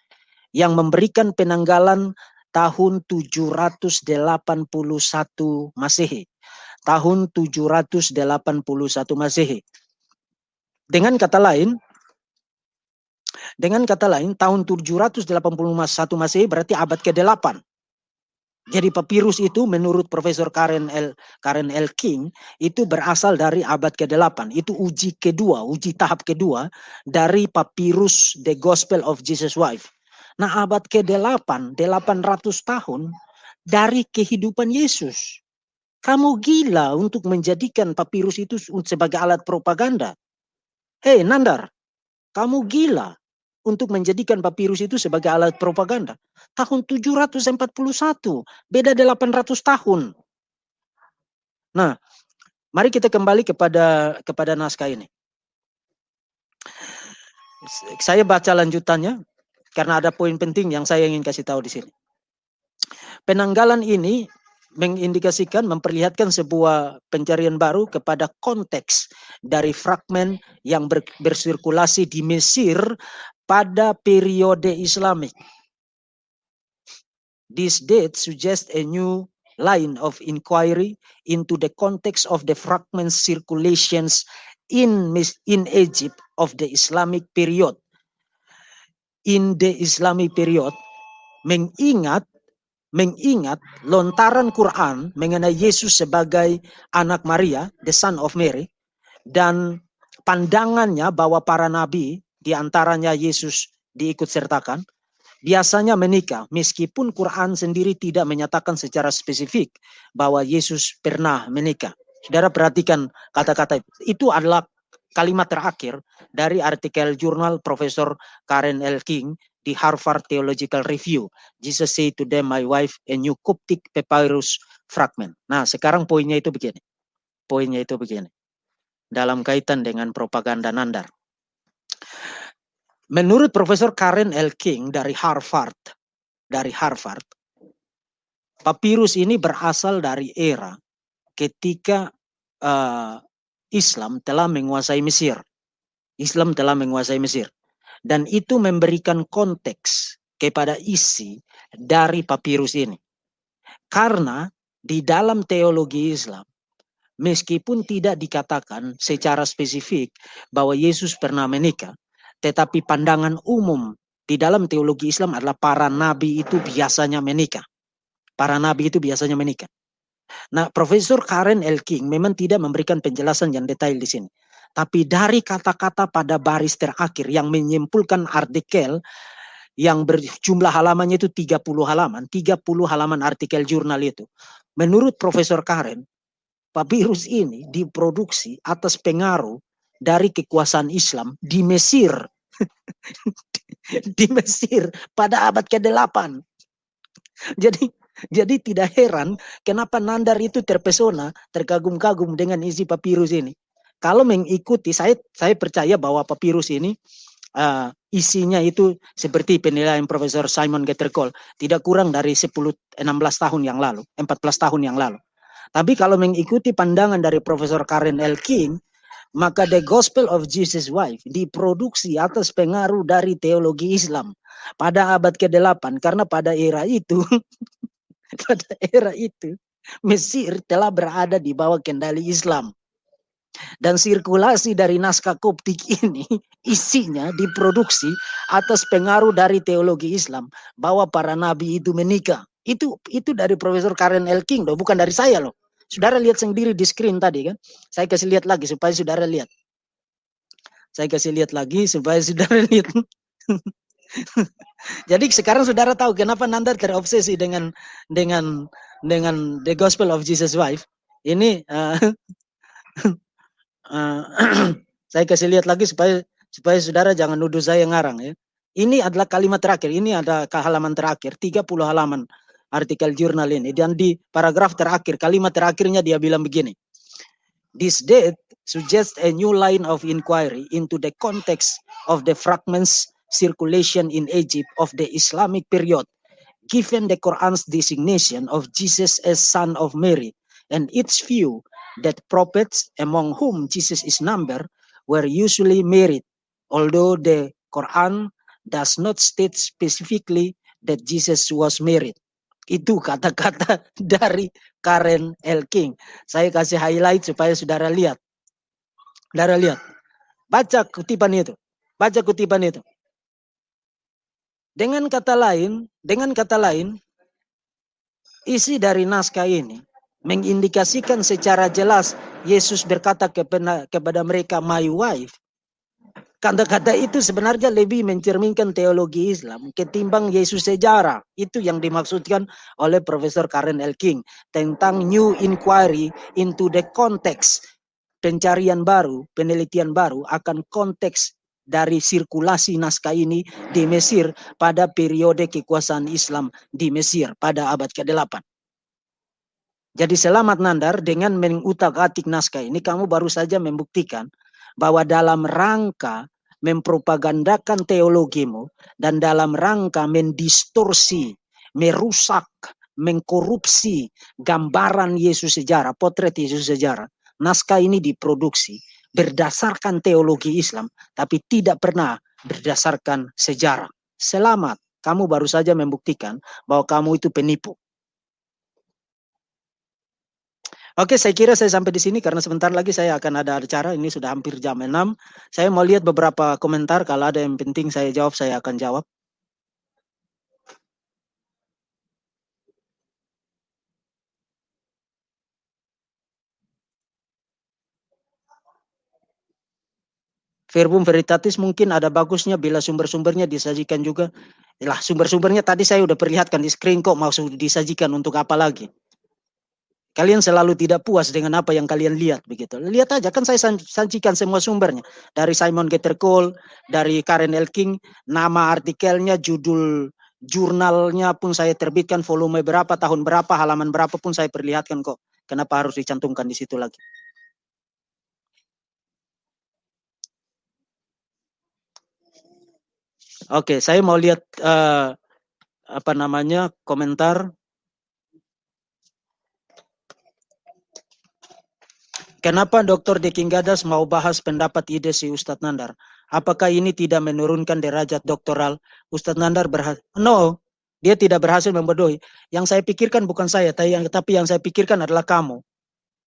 yang memberikan penanggalan tahun 781 Masehi. Tahun 781 Masehi. Dengan kata lain, tahun 781 Masehi berarti abad ke-8. Jadi papirus itu menurut Profesor Karen L. King itu berasal dari abad ke-8. Itu uji tahap kedua dari papirus The Gospel of Jesus Wife. Nah, abad ke-8, 800 tahun dari kehidupan Yesus. Kamu gila untuk menjadikan papirus itu sebagai alat propaganda. Hei, Nandar, kamu gila untuk menjadikan papirus itu sebagai alat propaganda. Tahun 741, beda 800 tahun. Nah, mari kita kembali kepada naskah ini. Saya baca lanjutannya karena ada poin penting yang saya ingin kasih tahu di sini. Penanggalan ini mengindikasikan, memperlihatkan sebuah pencarian baru kepada konteks dari fragmen yang bersirkulasi di Mesir pada periode Islamik. This date suggests a new line of inquiry into the context of the fragment circulations in Egypt of the Islamic period. In the Islamic period, mengingat lontaran Quran mengenai Yesus sebagai anak Maria, the son of Mary, dan pandangannya bahwa para nabi, diantaranya Yesus diikut sertakan, biasanya menikah, meskipun Quran sendiri tidak menyatakan secara spesifik bahwa Yesus pernah menikah. Saudara perhatikan kata-kata itu. Itu adalah kalimat terakhir dari artikel jurnal Profesor Karen L. King di Harvard Theological Review. Jesus said to them, my wife, a new Coptic papyrus fragment. Nah, sekarang poinnya itu begini. Poinnya itu begini. Dalam kaitan dengan propaganda Nandar. Menurut Profesor Karen L. King dari Harvard, papirus ini berasal dari era ketika Islam telah menguasai Mesir. Dan itu memberikan konteks kepada isi dari papirus ini. Karena di dalam teologi Islam, meskipun tidak dikatakan secara spesifik bahwa Yesus pernah menikah, tetapi pandangan umum di dalam teologi Islam adalah para nabi itu biasanya menikah. Nah, Profesor Karen L. King memang tidak memberikan penjelasan yang detail di sini. Tapi dari kata-kata pada baris terakhir yang menyimpulkan artikel yang berjumlah halamannya itu 30 halaman artikel jurnal itu. Menurut Profesor Karen, papirus ini diproduksi atas pengaruh dari kekuasaan Islam di Mesir. Di Mesir pada abad ke-8. Jadi tidak heran kenapa Nandar itu terpesona, terkagum-kagum dengan isi papirus ini. Kalau mengikuti, saya percaya bahwa papirus ini isinya itu seperti penilaian Profesor Simon Getterkohl, tidak kurang dari 14 tahun yang lalu, 14 tahun yang lalu. Tapi kalau mengikuti pandangan dari Profesor Karen L. King, maka The Gospel of Jesus' Wife diproduksi atas pengaruh dari teologi Islam pada abad ke-8, karena pada era itu Mesir telah berada di bawah kendali Islam. Dan sirkulasi dari naskah Koptik ini isinya diproduksi atas pengaruh dari teologi Islam bahwa para nabi itu menikah. Itu dari Profesor Karen L. King loh, bukan dari saya loh. Saudara lihat sendiri di screen tadi kan. Saya kasih lihat lagi supaya saudara lihat. Jadi sekarang saudara tahu kenapa Nanda terobsesi dengan The Gospel of Jesus' Wife. Ini saya kasih lihat lagi supaya saudara jangan nuduh saya ngarang ya. Ini adalah kalimat terakhir, ini ada halaman terakhir, 30 halaman artikel jurnal ini. Dan di paragraf terakhir, kalimat terakhirnya dia bilang begini. This date suggests a new line of inquiry into the context of the fragments circulation in Egypt of the Islamic period, given the Quran's designation of Jesus as son of Mary, and its view that prophets, among whom Jesus is numbered, were usually married, although the Quran does not state specifically that Jesus was married. Itu kata-kata dari Karen L. King. Saya kasih highlight supaya saudara lihat. Saudara lihat. Baca kutipan itu. Dengan kata lain, isi dari naskah ini mengindikasikan secara jelas Yesus berkata kepada mereka, my wife. Kata-kata itu sebenarnya lebih mencerminkan teologi Islam ketimbang Yesus sejarah. Itu yang dimaksudkan oleh Profesor Karen L. King tentang new inquiry into the context. Pencarian baru, penelitian baru akan konteks dari sirkulasi naskah ini di Mesir pada periode kekuasaan Islam di Mesir pada abad ke-8. Jadi selamat Nandar, dengan mengutak-atik naskah ini kamu baru saja membuktikan bahwa dalam rangka mempropagandakan teologimu dan dalam rangka mendistorsi, merusak, mengkorupsi gambaran Yesus sejarah, potret Yesus sejarah, naskah ini diproduksi berdasarkan teologi Islam, tapi tidak pernah berdasarkan sejarah. Selamat, kamu baru saja membuktikan bahwa kamu itu penipu. Oke, saya kira saya sampai di sini karena sebentar lagi saya akan ada acara. Ini sudah hampir jam 6. Saya mau lihat beberapa komentar. Kalau ada yang penting saya jawab, saya akan jawab. Verbum veritatis mungkin ada bagusnya bila sumber-sumbernya disajikan juga. Lah sumber-sumbernya tadi saya udah perlihatkan di screen kok, mau disajikan untuk apa lagi? Kalian selalu tidak puas dengan apa yang kalian lihat begitu. Lihat aja kan saya sajikan semua sumbernya. Dari Simon Gettercole, dari Karen Elking, nama artikelnya, judul jurnalnya pun saya terbitkan, volume berapa, tahun berapa, halaman berapa pun saya perlihatkan kok. Kenapa harus dicantumkan di situ lagi? Oke, saya mau lihat apa namanya komentar. Kenapa Dr. Deking Gadas mau bahas pendapat ide si Ustadz Nandar? Apakah ini tidak menurunkan derajat doktoral? Ustadz Nandar berhasil? No, dia tidak berhasil membodohi. Yang saya pikirkan bukan saya, tapi yang saya pikirkan adalah kamu.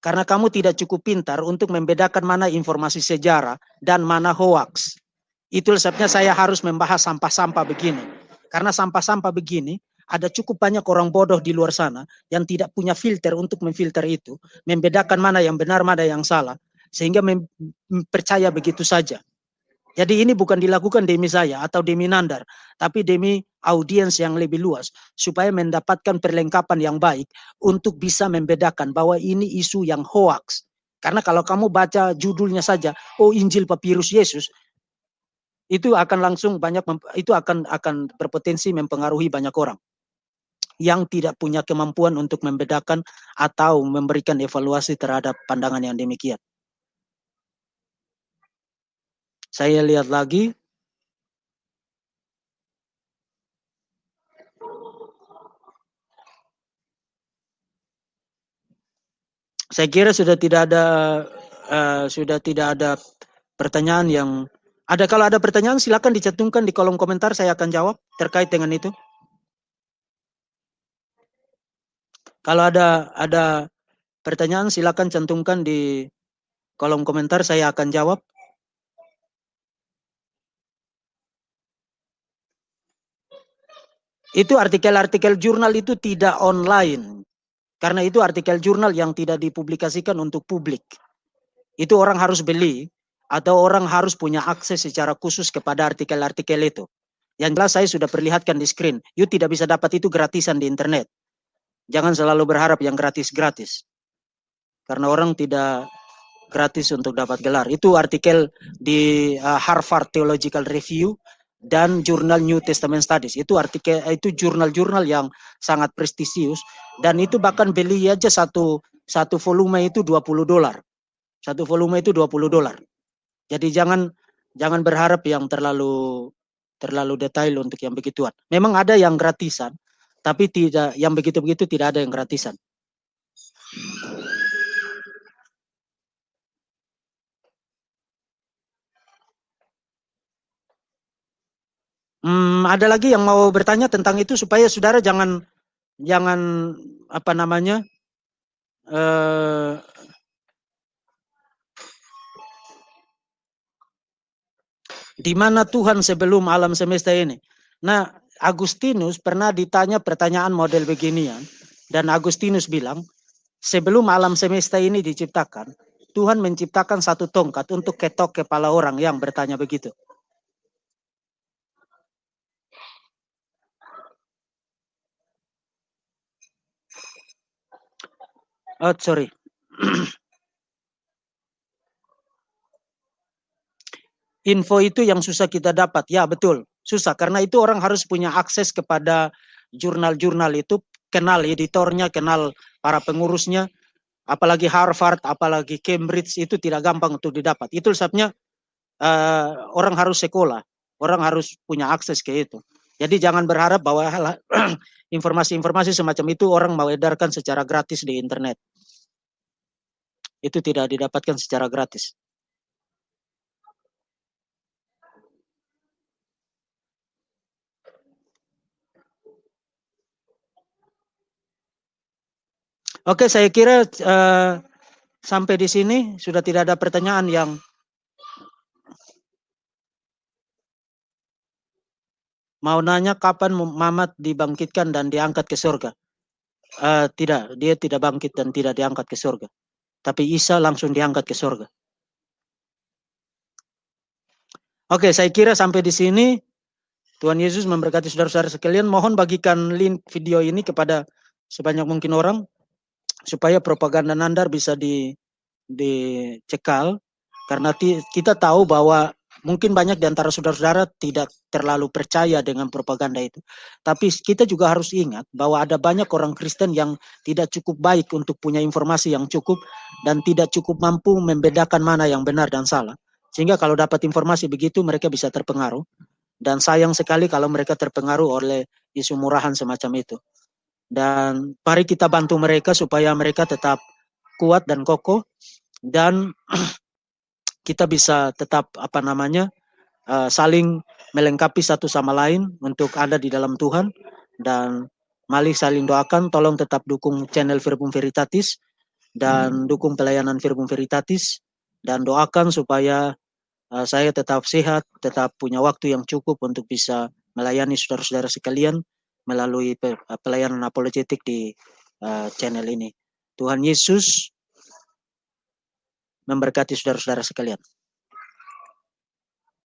Karena kamu tidak cukup pintar untuk membedakan mana informasi sejarah dan mana hoax. Itu sebabnya saya harus membahas sampah-sampah begini. Karena sampah-sampah begini, ada cukup banyak orang bodoh di luar sana yang tidak punya filter untuk memfilter itu, membedakan mana yang benar, mana yang salah, sehingga percaya begitu saja. Jadi ini bukan dilakukan demi saya atau demi Nandar, tapi demi audiens yang lebih luas, supaya mendapatkan perlengkapan yang baik untuk bisa membedakan bahwa ini isu yang hoax. Karena kalau kamu baca judulnya saja, oh Injil Papirus Yesus, itu akan langsung itu akan berpotensi mempengaruhi banyak orang yang tidak punya kemampuan untuk membedakan atau memberikan evaluasi terhadap pandangan yang demikian. Saya lihat lagi. Saya kira sudah tidak ada pertanyaan yang ada. Kalau ada pertanyaan silakan dicantumkan di kolom komentar, saya akan jawab terkait dengan itu. Kalau ada pertanyaan silakan cantumkan di kolom komentar, saya akan jawab. Itu artikel-artikel jurnal itu tidak online. Karena itu artikel jurnal yang tidak dipublikasikan untuk publik. Itu orang harus beli atau orang harus punya akses secara khusus kepada artikel-artikel itu. Yang jelas saya sudah perlihatkan di screen. You tidak bisa dapat itu gratisan di internet. Jangan selalu berharap yang gratis-gratis. Karena orang tidak gratis untuk dapat gelar. Itu artikel di Harvard Theological Review dan jurnal New Testament Studies. Itu artikel, itu jurnal-jurnal yang sangat prestisius, dan itu bahkan beli aja satu volume itu $20. Satu volume itu $20. Jadi jangan berharap yang terlalu detail untuk yang begituan. Memang ada yang gratisan, tapi tidak yang begitu-begitu, tidak ada yang gratisan. Ada lagi yang mau bertanya tentang itu supaya saudara jangan apa namanya di mana Tuhan sebelum alam semesta ini. Nah, Agustinus pernah ditanya pertanyaan model beginian, dan Agustinus bilang, sebelum alam semesta ini diciptakan, Tuhan menciptakan satu tongkat untuk ketok kepala orang yang bertanya begitu. Oh, sorry. Info itu yang susah kita dapat. Ya, betul. Susah. Karena itu orang harus punya akses kepada jurnal-jurnal itu, kenal editornya, kenal para pengurusnya, apalagi Harvard, apalagi Cambridge, itu tidak gampang untuk didapat. Itu sebabnya orang harus sekolah, orang harus punya akses ke itu. Jadi jangan berharap bahwa informasi-informasi semacam itu orang mau edarkan secara gratis di internet. Itu tidak didapatkan secara gratis. Oke, saya kira sampai di sini sudah tidak ada pertanyaan yang mau nanya kapan Mamat dibangkitkan dan diangkat ke surga. Tidak, dia tidak bangkit dan tidak diangkat ke surga. Tapi Isa langsung diangkat ke surga. Oke, saya kira sampai di sini Tuhan Yesus memberkati saudara-saudara sekalian. Mohon bagikan link video ini kepada sebanyak mungkin orang supaya propaganda nandar bisa dicekal, karena kita tahu bahwa mungkin banyak di antara saudara-saudara tidak terlalu percaya dengan propaganda itu. Tapi kita juga harus ingat bahwa ada banyak orang Kristen yang tidak cukup baik untuk punya informasi yang cukup dan tidak cukup mampu membedakan mana yang benar dan salah. Sehingga kalau dapat informasi begitu mereka bisa terpengaruh. Dan sayang sekali kalau mereka terpengaruh oleh isu murahan semacam itu. Dan mari kita bantu mereka supaya mereka tetap kuat dan kokoh, dan kita bisa tetap saling melengkapi satu sama lain untuk ada di dalam Tuhan. Dan mari saling doakan, tolong tetap dukung channel Verbum Veritatis dan dukung pelayanan Verbum Veritatis, dan doakan supaya saya tetap sehat, tetap punya waktu yang cukup untuk bisa melayani saudara-saudara sekalian melalui pelayanan apologetik di channel ini. Tuhan Yesus memberkati saudara-saudara sekalian.